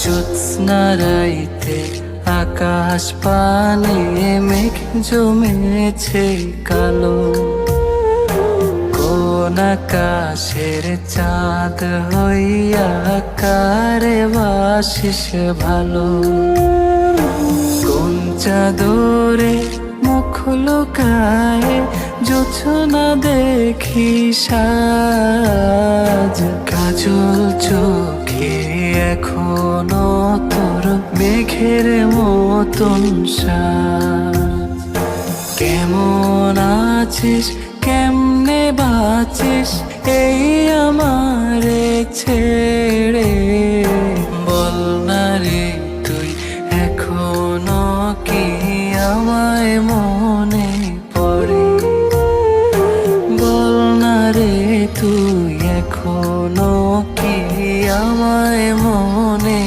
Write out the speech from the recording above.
জ্যোৎস্না রাইতে আকাশ পানে মেঘ জমেছে কালো, কোন আকাশের চাঁদ হইয়া কারে বাসিস ভালো। কোন চাদরে মুখ লুকায় জোছনা দেখি সাজ, কাজল চোখে এখনো তোর মেঘের মতন সাজ। কেমন আছিস কেমনে বাঁচিস এই আমারে ছেড়ে,